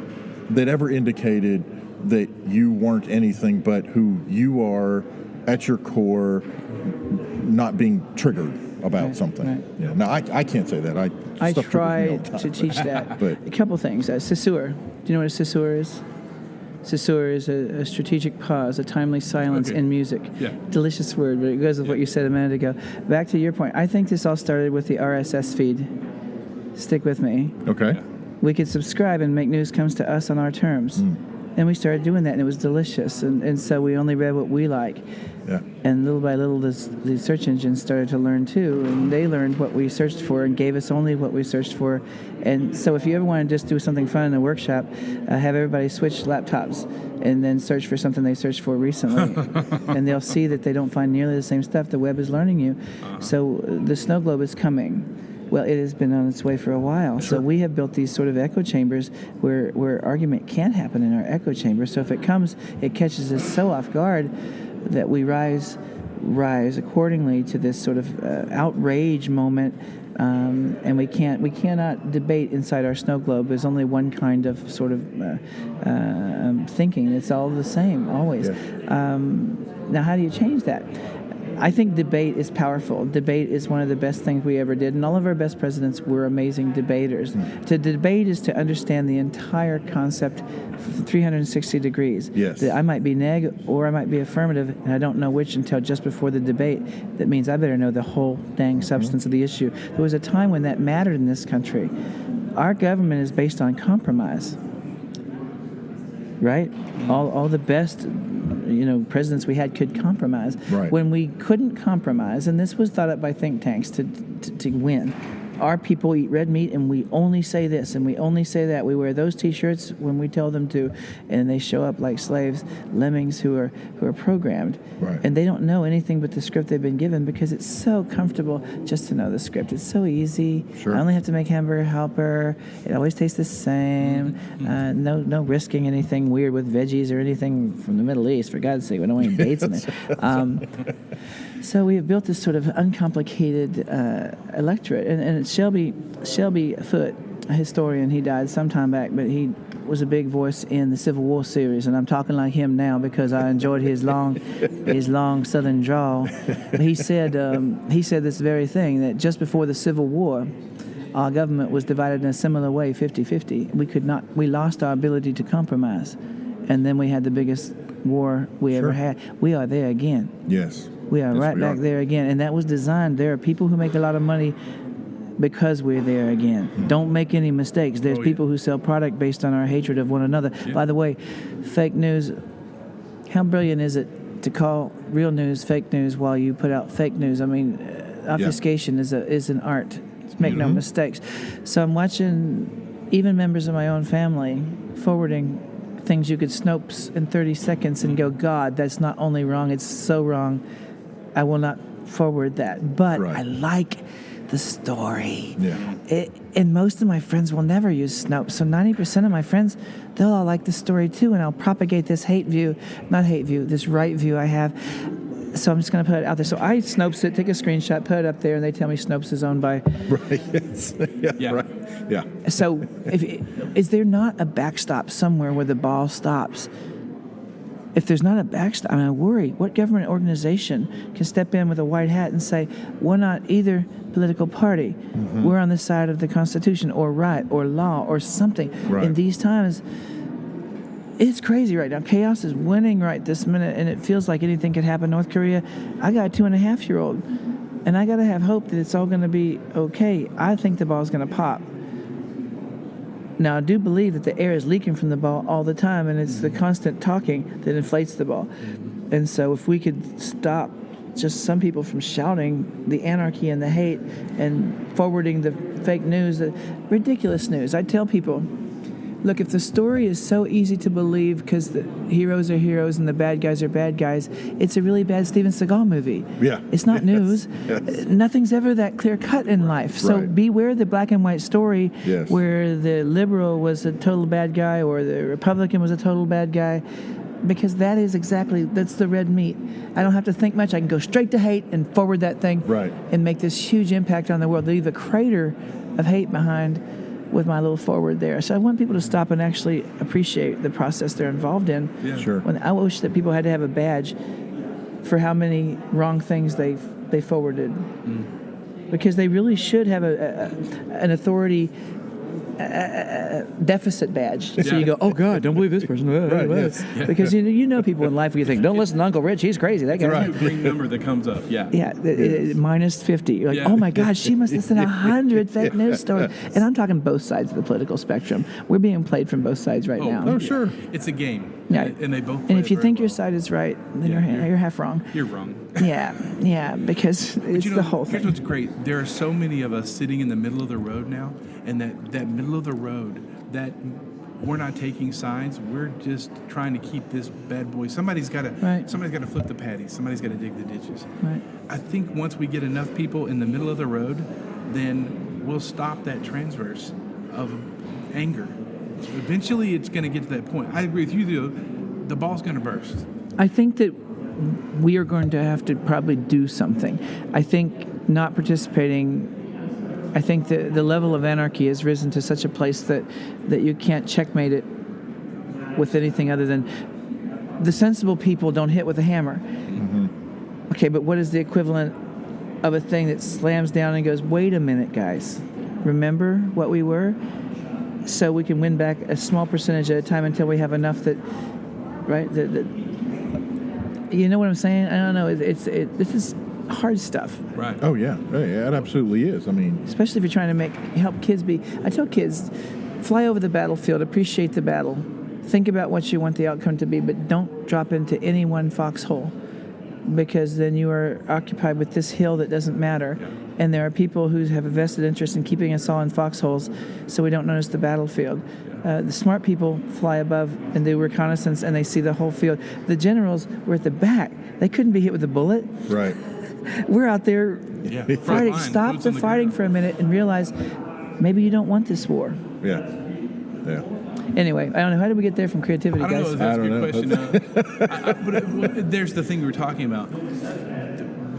that ever indicated that you weren't anything but who you are at your core, not being triggered about something. Now, I can't say that. I try to teach that. But a couple things. Cesur. Do you know what a cesur is? Cesure is a strategic pause, a timely silence Okay. in music. Yeah. Delicious word, but it goes with what you said a minute ago. Back to your point, I think this all started with the RSS feed. Stick with me. Okay. We could subscribe and make news comes to us on our terms. And we started doing that, and it was delicious. And so we only read what we like. Yeah. And little by little, the search engines started to learn too, and they learned what we searched for and gave us only what we searched for. And so if you ever want to just do something fun in a workshop, have everybody switch laptops and then search for something they searched for recently. And they'll see that they don't find nearly the same stuff. The web is learning you. So the snow globe is coming. Well, it has been on its way for a while. Sure. So we have built these sort of echo chambers where argument can happen in our echo chamber. So if it comes, it catches us so off guard that we rise accordingly to this sort of outrage moment, and we cannot debate inside our snow globe. There's only one kind of sort of thinking. It's all the same always. Yeah. Now, how do you change that? I think debate is powerful. Debate is one of the best things we ever did, and all of our best presidents were amazing debaters. To debate is to understand the entire concept 360 degrees. Yes. That I might be neg or I might be affirmative, and I don't know which until just before the debate. That means I better know the whole dang substance of the issue. There was a time when that mattered in this country. Our government is based on compromise, right? All the best presidents we had could compromise. Right. When we couldn't compromise, and this was thought up by think tanks to win, our people eat red meat and we only say this and we only say that. We wear those T-shirts when we tell them to, and they show up like slaves, lemmings who are programmed. Right. And they don't know anything but the script they've been given because it's so comfortable just to know the script. It's so easy. Sure. I only have to make hamburger helper. It always tastes the same. No risking anything weird with veggies or anything from the Middle East. For God's sake, we don't want any dates in it. So we have built this sort of uncomplicated electorate. And it's Shelby Foote, a historian. He died some time back, but he was a big voice in the Civil War series. And I'm talking like him now because I enjoyed his long Southern drawl. But he said this very thing, that just before the Civil War, our government was divided in a similar way, 50-50. We lost our ability to compromise. And then we had the biggest war we ever had. We are there again. Yes. We are right back there again. And that was designed. There are people who make a lot of money because we're there again. Don't make any mistakes. There's people who sell product based on our hatred of one another. Yeah. By the way, fake news, how brilliant is it to call real news fake news while you put out fake news? I mean, obfuscation is an art. Make no mistakes. So I'm watching even members of my own family forwarding things you could Snopes in 30 seconds and go, God, that's not only wrong, it's so wrong. I will not forward that. But I like the story. Yeah. And most of my friends will never use Snopes. So 90% of my friends, they'll all like the story too, and I'll propagate this this right view I have. So I'm just going to put it out there. So I Snopes it, take a screenshot, put it up there, and they tell me Snopes is owned by... Right, yes. Yeah. Right. Yeah. So is there not a backstop somewhere where the ball stops? If there's not a backstop, I worry, what government organization can step in with a white hat and say, we're not either political party. Mm-hmm. We're on the side of the Constitution or right or law or something. Right. In these times... It's crazy right now. Chaos is winning right this minute, and it feels like anything could happen. North Korea, I got a 2.5-year-old, and I got to have hope that it's all going to be okay. I think the ball's going to pop. Now, I do believe that the air is leaking from the ball all the time, and it's the constant talking that inflates the ball. And so if we could stop just some people from shouting the anarchy and the hate and forwarding the fake news, the ridiculous news. I tell people, look, if the story is so easy to believe because the heroes are heroes and the bad guys are bad guys, it's a really bad Steven Seagal movie. Yeah. It's not news. Yes. Nothing's ever that clear-cut in life. So beware the black and white story where the liberal was a total bad guy or the Republican was a total bad guy, because that's the red meat. I don't have to think much. I can go straight to hate and forward that thing and make this huge impact on the world, leave a crater of hate behind with my little forward there. So I want people to stop and actually appreciate the process they're involved in. Yeah. Sure. I wish that people had to have a badge for how many wrong things they forwarded. Because they really should have an authority deficit badge. So Yeah. you go, oh God, don't believe this person. Right, yes. Because you know people in life where you think, don't listen to Uncle Rich, he's crazy. That guy. Right. A green number that comes up. Yeah. Yeah, minus 50. You're like, Yeah. oh my God, she must have sent 100 fake news stories. And I'm talking both sides of the political spectrum. We're being played from both sides right now. Oh, sure. It's a game. Yeah. And they both. And play if you it think very your side is right, then Yeah, you're half wrong. you're wrong. Yeah, because it's You know, the whole here's thing. what's great. There are so many of us sitting in the middle of the road now, and that middle of the road, that we're not taking sides. We're just trying to keep this bad boy. Somebody's got to flip the patties. Somebody's got to dig the ditches. Right. I think once we get enough people in the middle of the road, then we'll stop that transverse of anger. Eventually, it's going to get to that point. I agree with you, though. The ball's going to burst. I think that we are going to have to probably do something. I think not participating, I think the level of anarchy has risen to such a place that you can't checkmate it with anything other than the sensible people don't hit with a hammer. Mm-hmm. Okay, but what is the equivalent of a thing that slams down and goes, wait a minute, guys, remember what we were? So we can win back a small percentage at a time until we have enough that, right, you know what I'm saying? I don't know. This is hard stuff. Right. Oh, yeah. Yeah, it absolutely is. I mean, Especially if you're trying to help kids be. I tell kids, fly over the battlefield, appreciate the battle, think about what you want the outcome to be, but don't drop into any one foxhole, because then you are occupied with this hill that doesn't matter. Yeah. And there are people who have a vested interest in keeping us all in foxholes so we don't notice the battlefield. The smart people fly above and do reconnaissance and they see the whole field. The generals were at the back. They couldn't be hit with a bullet. right. We're out there Yeah. fighting. Front line, Stop boots the on fighting ground. for a minute and realize maybe you don't want this war. Yeah. Yeah. Anyway, I don't know. How did we get there from creativity, I don't guys? know if that's I a don't good question. But there's the thing we were talking about.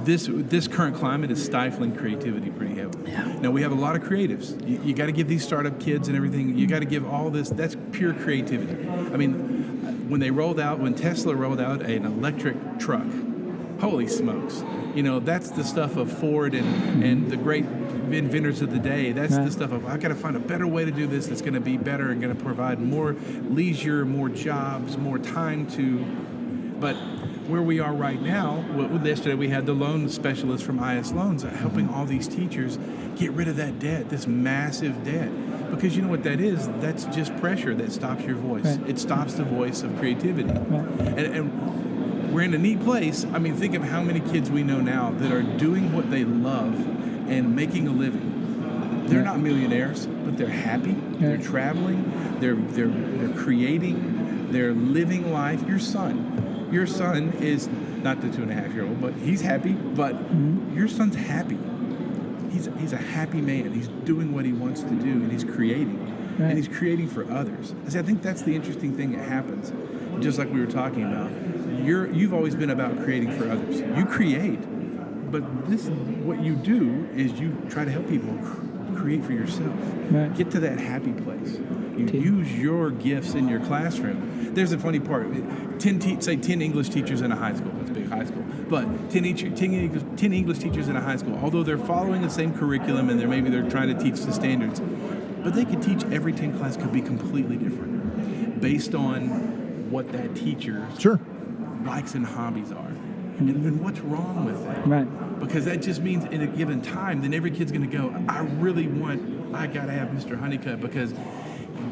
This current climate is stifling creativity pretty heavily. Yeah. Now, we have a lot of creatives. You got to give these startup kids and everything, you got to give all this. That's pure creativity. I mean, when Tesla rolled out an electric truck, holy smokes. You know, that's the stuff of Ford and the great inventors of the day. That's Right. the stuff of, I got to find a better way to do this that's going to be better and going to provide more leisure, more jobs, more time to. But where we are right now, yesterday we had the loan specialist from IS Loans helping all these teachers get rid of that debt, this massive debt. Because you know what that is? That's just pressure that stops your voice. Right. It stops the voice of creativity. Right. And we're in a neat place. I mean, think of how many kids we know now that are doing what they love and making a living. They're not millionaires, but they're happy. They're traveling. They're creating. They're living life. Your son is not the 2.5-year-old, but he's happy. But your son's happy. He's a happy man. He's doing what he wants to do, and he's creating. Right. And he's creating for others. I think that's the interesting thing that happens. Just like we were talking about, you've always been about creating for others. You create, but what you do is you try to help people create for yourself. Right. Get to that happy place. You use your gifts in your classroom. There's a funny part. 10 English teachers in a high school. That's a big high school. But 10 English teachers in a high school, although they're following the same curriculum and they're trying to teach the standards, but they could teach every 10 class could be completely different based on what that teacher Sure. likes and hobbies are. And what's wrong with that? Right. Because that just means in a given time, then every kid's going to go, I got to have Mr. Honeycutt because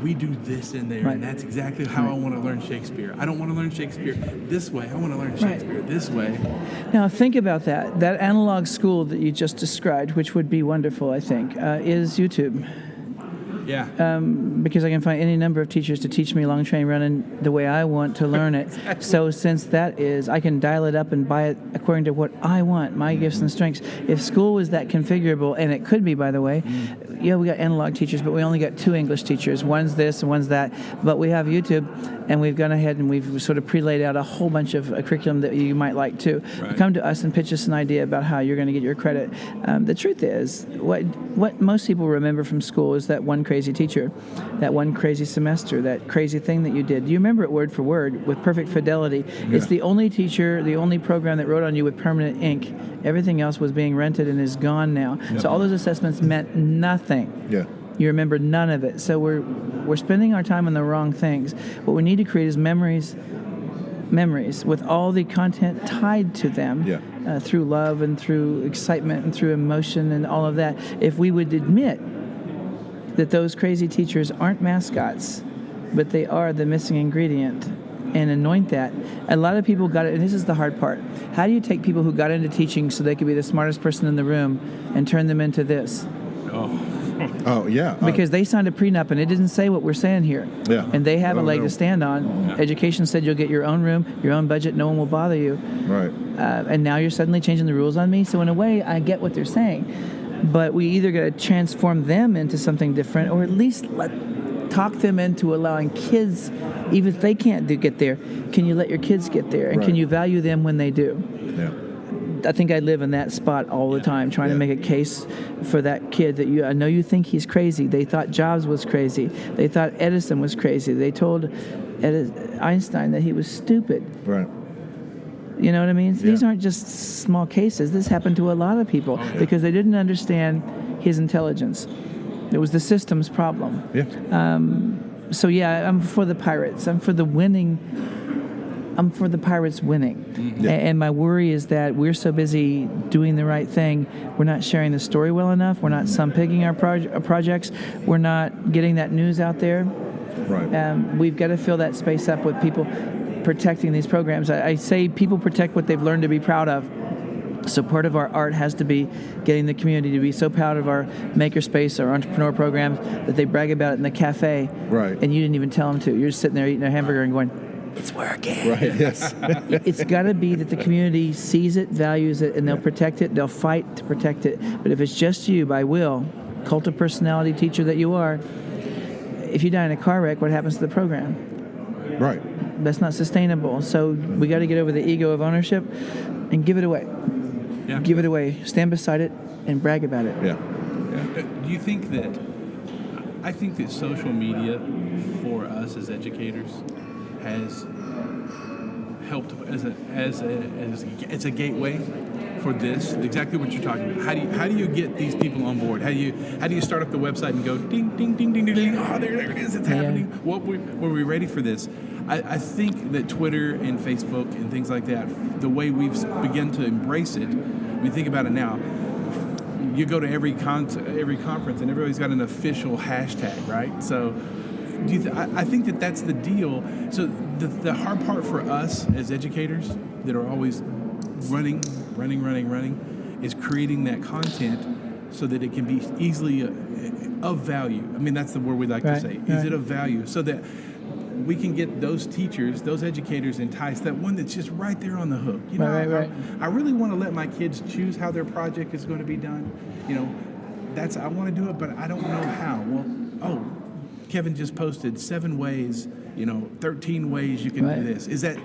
we do this in there, Right. and that's exactly how I want to learn Shakespeare. I don't want to learn Shakespeare this way. I want to learn Shakespeare this way. Now, think about that. That analog school that you just described, which would be wonderful, I think, is YouTube. Yeah. Because I can find any number of teachers to teach me long train running the way I want to learn it. So since that is, I can dial it up and buy it according to what I want, my gifts and strengths. If school was that configurable, and it could be, by the way, yeah, we got analog teachers, but we only got 2 English teachers. One's this and one's that. But we have YouTube, and we've gone ahead and we've sort of pre-laid out a whole bunch of curriculum that you might like too. Right. Come to us and pitch us an idea about how you're going to get your credit. The truth is, what most people remember from school is that one crazy teacher, that one crazy semester, that crazy thing that you did. You remember it word for word with perfect fidelity. Yeah. It's the only teacher, the only program that wrote on you with permanent ink. Everything else was being rented and is gone now. Yep. So all those assessments meant nothing. Yeah. You remember none of it. So we're spending our time on the wrong things. What we need to create is memories with all the content tied to them through love and through excitement and through emotion and all of that. If we would admit that those crazy teachers aren't mascots, but they are the missing ingredient, and anoint that. A lot of people got it, and this is the hard part. How do you take people who got into teaching so they could be the smartest person in the room and turn them into this? Oh, yeah. Because they signed a prenup, and it didn't say what we're saying here. Yeah. And they have a leg to stand on. Yeah. Education said you'll get your own room, your own budget, no one will bother you. Right. And now you're suddenly changing the rules on me. So in a way, I get what they're saying. But we either got to transform them into something different, or at least talk them into allowing kids, even if they can't get there, can you let your kids get there? And can you value them when they do? Yeah. I think I live in that spot all the time, trying to make a case for that kid that I know you think he's crazy. They thought Jobs was crazy. They thought Edison was crazy. They told Einstein that he was stupid. Right. You know what I mean? Yeah. These aren't just small cases. This happened to a lot of people because they didn't understand his intelligence. It was the system's problem. Yeah. So yeah, I'm for the Pirates. I'm for the winning. I'm for the Pirates winning. Yeah. And my worry is that we're so busy doing the right thing, we're not sharing the story well enough. We're not sun-pigging our projects. We're not getting that news out there. Right. We've got to fill that space up with people protecting these programs. I say people protect what they've learned to be proud of. So part of our art has to be getting the community to be so proud of our makerspace, our entrepreneur programs, that they brag about it in the cafe. Right. And you didn't even tell them to. You're just sitting there eating a hamburger and going, it's working. Right. Yes. It's got to be that the community sees it, values it, and they'll protect it. They'll fight to protect it. But if it's just you by will, cult of personality teacher that you are, if you die in a car wreck, what happens to the program? Right. That's not sustainable. So we got to get over the ego of ownership and give it away. Yeah. Give it away. Stand beside it and brag about it. Yeah. Do you think that? I think that social media for us as educators has helped as a gateway for this. Exactly what you're talking about. How do you get these people on board? How do you start up the website and go ding ding ding ding ding ding? Oh, there it is. It's happening. Were we ready for this? I think that Twitter and Facebook and things like that, the way we've begun to embrace it. I mean, think about it now. You go to every conference and everybody's got an official hashtag, right? So I think that that's the deal. So the hard part for us as educators that are always running, is creating that content so that it can be easily of value. I mean, that's the word we like to say. Is it of value? So that we can get those teachers, those educators enticed, that one that's just right there on the hook. You know, I really want to let my kids choose how their project is going to be done. You know, I want to do it, but I don't know how. Well, Kevin just posted 7 ways, 13 ways you can do this. Is that,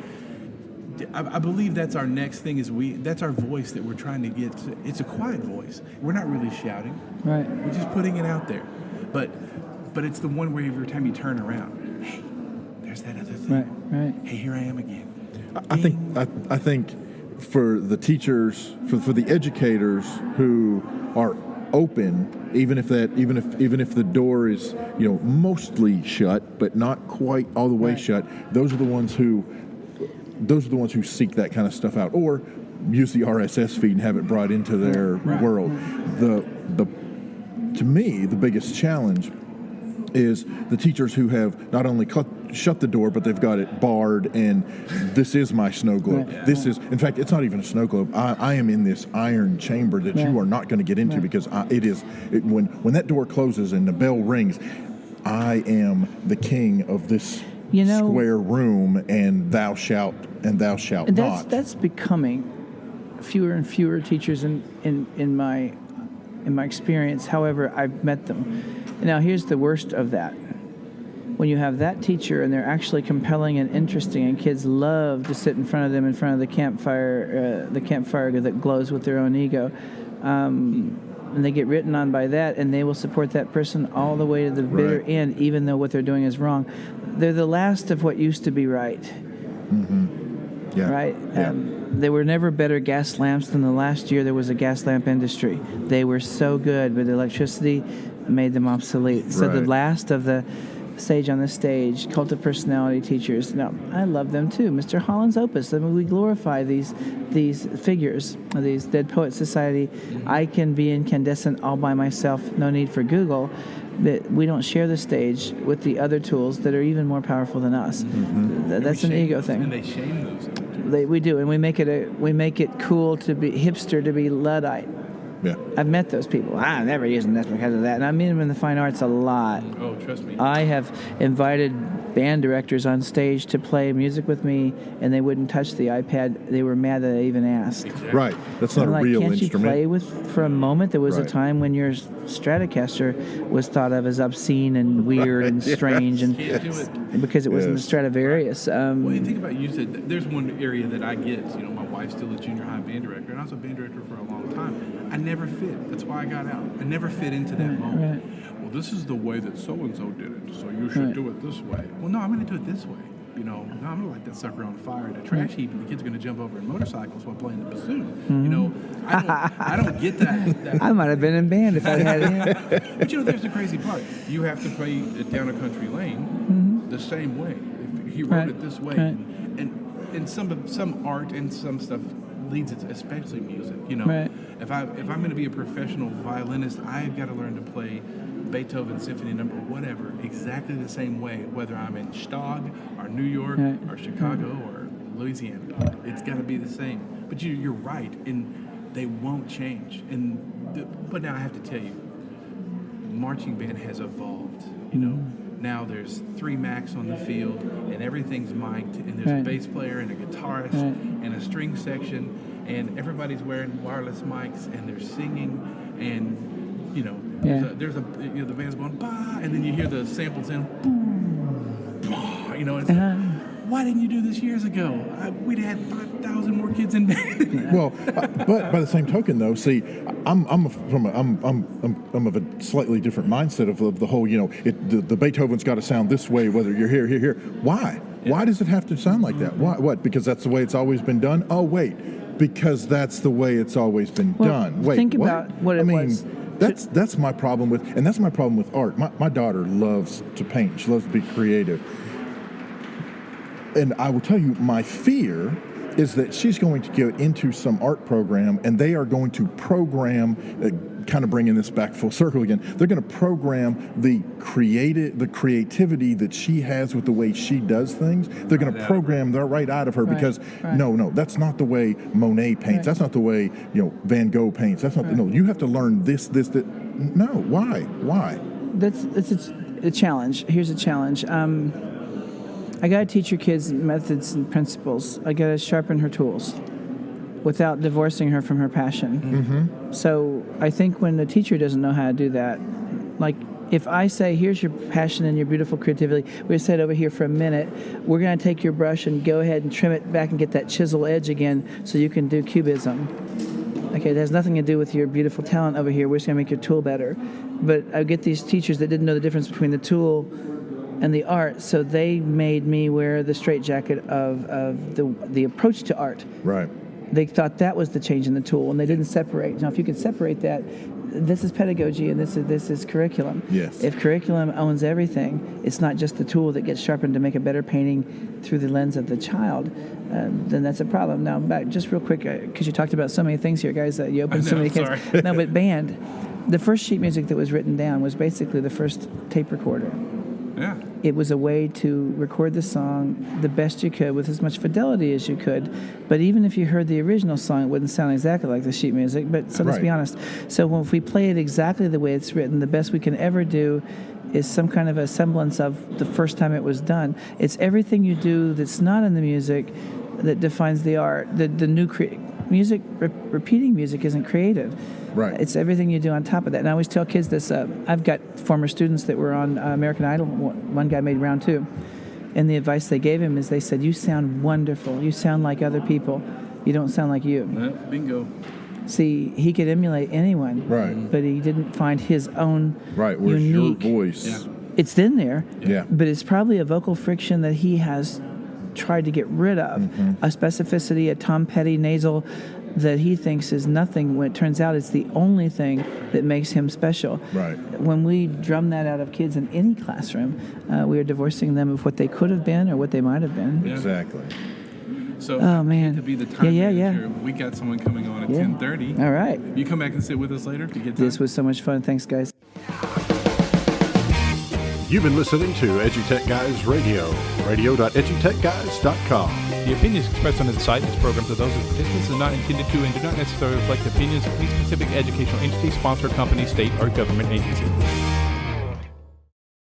I believe that's our next thing that's our voice that we're trying to get. It's a quiet voice. We're not really shouting. Right. We're just putting it out there. But it's the one where every time you turn around, hey, there's that other thing. Right. Hey, here I am again. I think for the teachers, for the educators who are open, even if the door is mostly shut, but not quite all the way shut, those are the ones who seek that kind of stuff out, or use the RSS feed and have it brought into their world. To me, the biggest challenge is the teachers who have not only shut the door, but they've got it barred, and this is my snow globe. This is, in fact, it's not even a snow globe. I am in this iron chamber that you are not going to get into because when that door closes and the bell rings, I am the king of this square room, and thou shalt not. That's becoming fewer and fewer teachers in my experience. However, I've met them. Now, here's the worst of that. When you have that teacher and they're actually compelling and interesting, and kids love to sit in front of them in front of the campfire that glows with their own ego, and they get written on by that, and they will support that person all the way to the bitter end, even though what they're doing is wrong. They're the last of what used to be right. Mm-hmm. Yeah. Right? Yeah. There were never better gas lamps than the last year there was a gas lamp industry. They were so good, but electricity made them obsolete. So the Right. last of the Sage on the Stage, Cult of Personality teachers. Now, I love them too. Mr. Holland's Opus. I mean, we glorify these figures, these Dead Poets Society. I can be incandescent all by myself. No need for Google. That we don't share the stage with the other tools that are even more powerful than us. That's an ego thing. And they shame those. We do, and we make it cool to be hipster, to be Luddite. Yeah. I've met those people. I'm never using this because of that. And I meet them in the fine arts a lot. Oh, trust me. I have invited band directors on stage to play music with me, and they wouldn't touch the iPad. They were mad that I even asked. Right. That's not I'm a like, real can't instrument. you play with for a moment? There was a Right. time when your Stratocaster was thought of as obscene and weird and strange, and Can't do it. because it wasn't the Yes. Stradivarius. Well, you think about, you said there's one area that I get. You know, my wife's still a junior high band director, and I was a band director for a long time. I never fit. That's why I got out. I never fit into that mold. right. Well, this is the way that so and so did it, so you should Right. do it this way. Well, no, I'm going to do it this way. You know, no, I'm going to light that sucker on fire in a trash heap, and the kids are going to jump over in motorcycles while playing the bassoon. You know, I don't get that. I might have been in band if I had it. But you know, there's the crazy part. You have to play it down a country lane the same way. If he wrote Right. it this way, Right. and some art and some stuff leads it, especially music. You know, Right. if I'm going to be a professional violinist, I've got to learn to play Beethoven Symphony Number whatever exactly the same way, whether I'm in Stog or New York Right. or Chicago or Louisiana. It's got to be the same. But you're right, and they won't change. But now I have to tell you, marching band has evolved. You know, now there's 3 Macs on the field, and everything's mic'd, and there's Right. a bass player and a guitarist Right. and a string section, and everybody's wearing wireless mics, and they're singing, and you know, Yeah. there's a you know, the band's going bah, and then you hear the samples in boom, bah, you know. It's why didn't you do this years ago? We'd had 5,000 more kids in band. Well, but by the same token, though, see, I'm of a slightly different mindset of the whole. You know, the Beethoven's got to sound this way, whether you're here. Why? Why does it have to sound like that? Why? What? Because that's the way it's always been done. Oh, wait, because that's the way it's always been Well, done. Wait, think what? about what it I mean, was. That's my problem with, and that's my problem with art. My daughter loves to paint. She loves to be creative. And I will tell you, my fear is that she's going to get into some art program, and they are going to program, kind of bringing this back full circle again, they're going to program the creativity that she has with the way she does things. They're going to program that right out of her, Right, because right. no, that's not the way Monet paints. Right. That's not the way, Van Gogh paints. That's not, no, you have to learn this, that. No, why? That's a challenge. Here's a challenge. I got to teach your kids methods and principles. I got to sharpen her tools without divorcing her from her passion. Mm-hmm. So I think when the teacher doesn't know how to do that, like if I say, here's your passion and your beautiful creativity, we sit over here for a minute, we're going to take your brush and go ahead and trim it back and get that chisel edge again so you can do cubism. Okay, it has nothing to do with your beautiful talent over here. We're just going to make your tool better. But I get these teachers that didn't know the difference between the tool and the art, so they made me wear the straitjacket of the approach to art. Right. They thought that was the change in the tool, and they didn't separate. Now, if you can separate that, this is pedagogy and this is curriculum. Yes. If curriculum owns everything, it's not just the tool that gets sharpened to make a better painting through the lens of the child, then that's a problem. Now, back just real quick, because you talked about so many things here, guys, that you opened so many sorry. cans. No, but band. The first sheet music that was written down was basically the first tape recorder. Yeah. It was a way to record the song the best you could with as much fidelity as you could. But even if you heard the original song, it wouldn't sound exactly like the sheet music. But so let's be Right. honest. So if we play it exactly the way it's written, the best we can ever do is some kind of a semblance of the first time it was done. It's everything you do that's not in the music that defines the art. The new music, repeating music isn't creative. Right. It's everything you do on top of that. And I always tell kids this. I've got former students that were on American Idol. One guy made round 2. And the advice they gave him is they said, you sound wonderful. You sound like other people. You don't sound like you. Bingo. See, he could emulate anyone. Right. But he didn't find his own Right. Where's unique. your voice? Yeah. It's in there. Yeah. But it's probably a vocal friction that he has tried to get rid of. Mm-hmm. A specificity, a Tom Petty nasal that he thinks is nothing when it turns out it's the only thing that makes him special. Right. When we drum that out of kids in any classroom, we are divorcing them of what they could have been or what they might have been. Yeah. Exactly. So Oh, man. to be the time Yeah. manager, we got someone coming on at Yeah. 10:30. All right. You come back and sit with us later to get time? This was so much fun. Thanks, guys. You've been listening to EduTech Guys Radio, radio.edutechguys.com. The opinions expressed on this site and its programs are those of participants and not intended to and do not necessarily reflect the opinions of any specific educational entity, sponsor, company, state, or government agency.